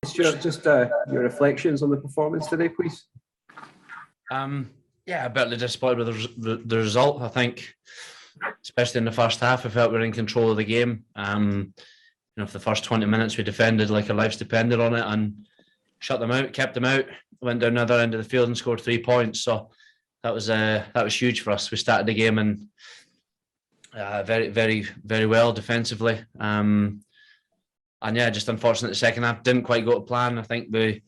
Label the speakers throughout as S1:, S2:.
S1: Stuart, just your reflections on the performance today, please.
S2: Yeah, a bit disappointed with the result. I think, especially in the first half, I felt we were in control of the game. For the first 20 minutes, we defended like our lives depended on it and shut them out, kept them out, went down the other end of the field and scored 3 points. So that was huge for us. We started the game and very, very, very well defensively. And yeah, just unfortunately, the second half didn't quite go to plan. I think we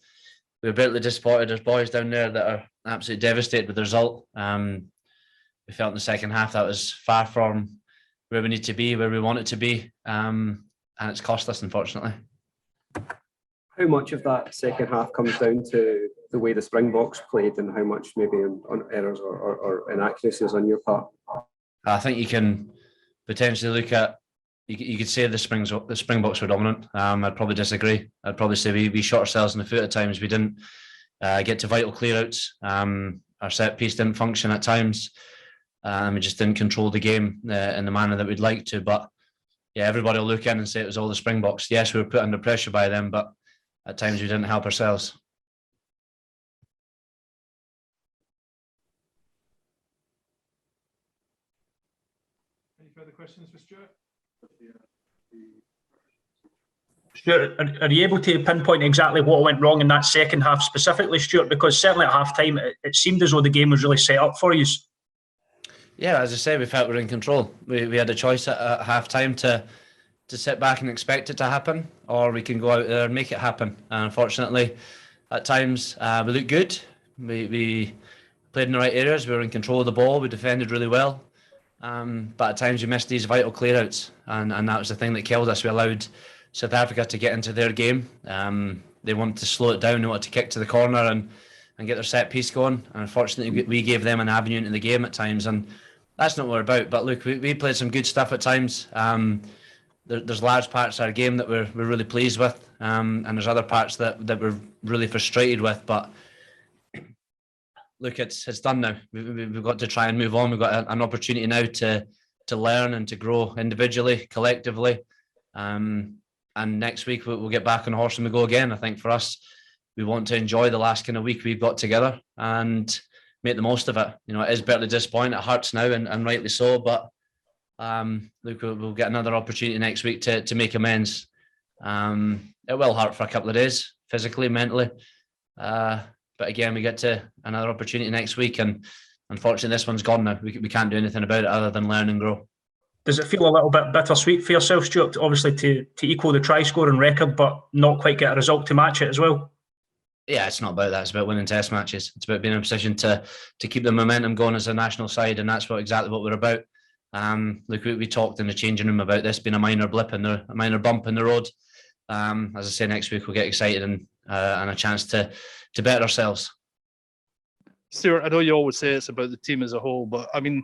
S2: were bitterly disappointed. There's boys down there that are absolutely devastated with the result. We felt in the second half that was far from where we need to be, where we want it to be. And it's cost us, unfortunately.
S1: How much of that second half comes down to the way the Springboks played and how much maybe on errors or inaccuracies on your part?
S2: I think you can potentially look at, you could say the Springboks were dominant. I'd probably disagree. I'd probably say we shot ourselves in the foot at times. We didn't get to vital clearouts. Our set piece didn't function at times. We just didn't control the game in the manner that we'd like to. But yeah, everybody will look in and say it was all the Springboks. Yes, we were put under pressure by them, but at times we didn't help ourselves.
S3: Any further questions for Stuart?
S4: Stuart, are you able to pinpoint exactly what went wrong in that second half specifically, Stuart? Because certainly at half time, it seemed as though the game was really set up for you.
S2: Yeah, as I say, we felt we were in control. We had a choice at half time to sit back and expect it to happen, or we can go out there and make it happen. And unfortunately, at times, we looked good. We played in the right areas. We were in control of the ball. We defended really well. But at times, we missed these vital clearouts. And that was the thing that killed us. We allowed South Africa to get into their game. They wanted to slow it down. They wanted to kick to the corner and get their set piece going. And unfortunately, we gave them an avenue into the game at times. And that's not what we're about. But look, we played some good stuff at times. There's large parts of our game that we're really pleased with, and there's other parts that we're really frustrated with. But look, it's done now. We've got to try and move on. We've got an opportunity now to learn and to grow individually, collectively. And next week we'll get back on the horse and we go again. I think for us, we want to enjoy the last kind of week we've got together and make the most of it. It is bitterly disappointing. It hurts now, and rightly so. But look, we'll get another opportunity next week to make amends. It will hurt for a couple of days, physically, mentally. But again, we get to another opportunity next week, and unfortunately, this one's gone now. We can't do anything about it other than learn and grow.
S4: Does it feel a little bit bittersweet for yourself, Stuart, obviously to equal the try scoring record, but not quite get a result to match it as well?
S2: Yeah, it's not about that. It's about winning test matches. It's about being in a position to keep the momentum going as a national side, and that's exactly what we're about. Look, we talked in the changing room about this being a minor blip and a minor bump in the road. As I say, next week we'll get excited and a chance to better ourselves.
S5: Stuart, I know you always say it's about the team as a whole, but I mean,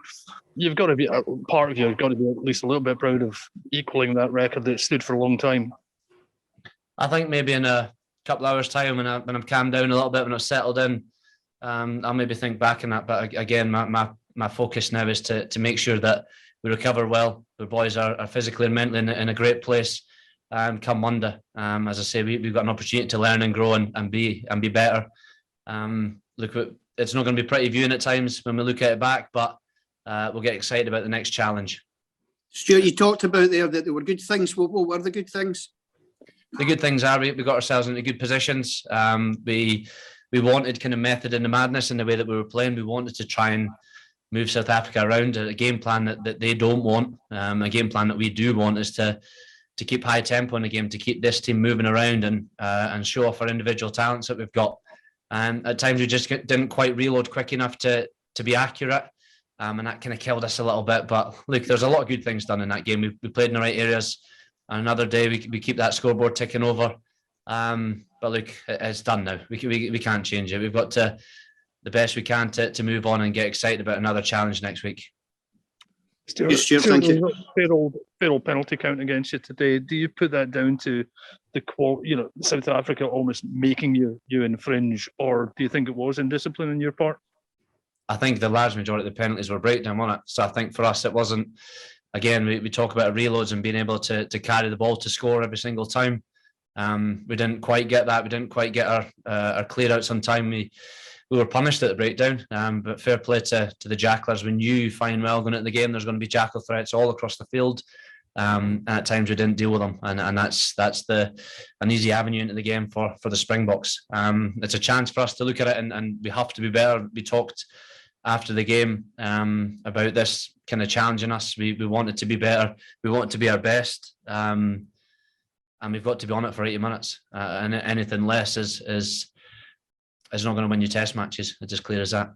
S5: you've got to be part of you. You've got to be at least a little bit proud of equaling that record that stood for a long time.
S2: I think maybe in a couple of hours' time, when I've calmed down a little bit, when I've settled in, I'll maybe think back on that. But again, my focus now is to make sure that we recover well. The boys are physically and mentally in a great place. Come Monday, as I say, we've got an opportunity to learn and grow and be better. Look, it's not going to be pretty viewing at times when we look at it back, but we'll get excited about the next challenge.
S6: Stuart, you talked about there that there were good things. What were the good things?
S2: The good things are we got ourselves into good positions. We wanted kind of method in the madness in the way that we were playing. We wanted to try and move South Africa around. A game plan that they don't want. A game plan that we do want is to keep high tempo in the game, to keep this team moving around and show off our individual talents that we've got. And at times we just didn't quite reload quick enough to be accurate. And that kind of killed us a little bit. But look, there's a lot of good things done in that game. We played in the right areas. And another day we keep that scoreboard ticking over. But look, it's done now. We can't change it. We've got to the best we can to move on and get excited about another challenge next week.
S5: Stuart, thank you. Fair old penalty count against you today. Do you put that down to the South Africa almost making you infringe, or do you think it was indiscipline on your part?
S2: I think the large majority of the penalties were breakdown on it. So I think for us it wasn't. Again, we talk about reloads and being able to carry the ball to score every single time. We didn't quite get that. We didn't quite get our clear outs on time. We were punished at the breakdown, but fair play to the Jacklers. We knew fine well going into the game there's going to be jackal threats all across the field. And at times we didn't deal with them, and that's an easy avenue into the game for the Springboks. It's a chance for us to look at it, and we have to be better. We talked after the game about this kind of challenging us. We want it to be better. We want it to be our best, and we've got to be on it for 80 minutes. And anything less is not going to win you test matches. It's as clear as that.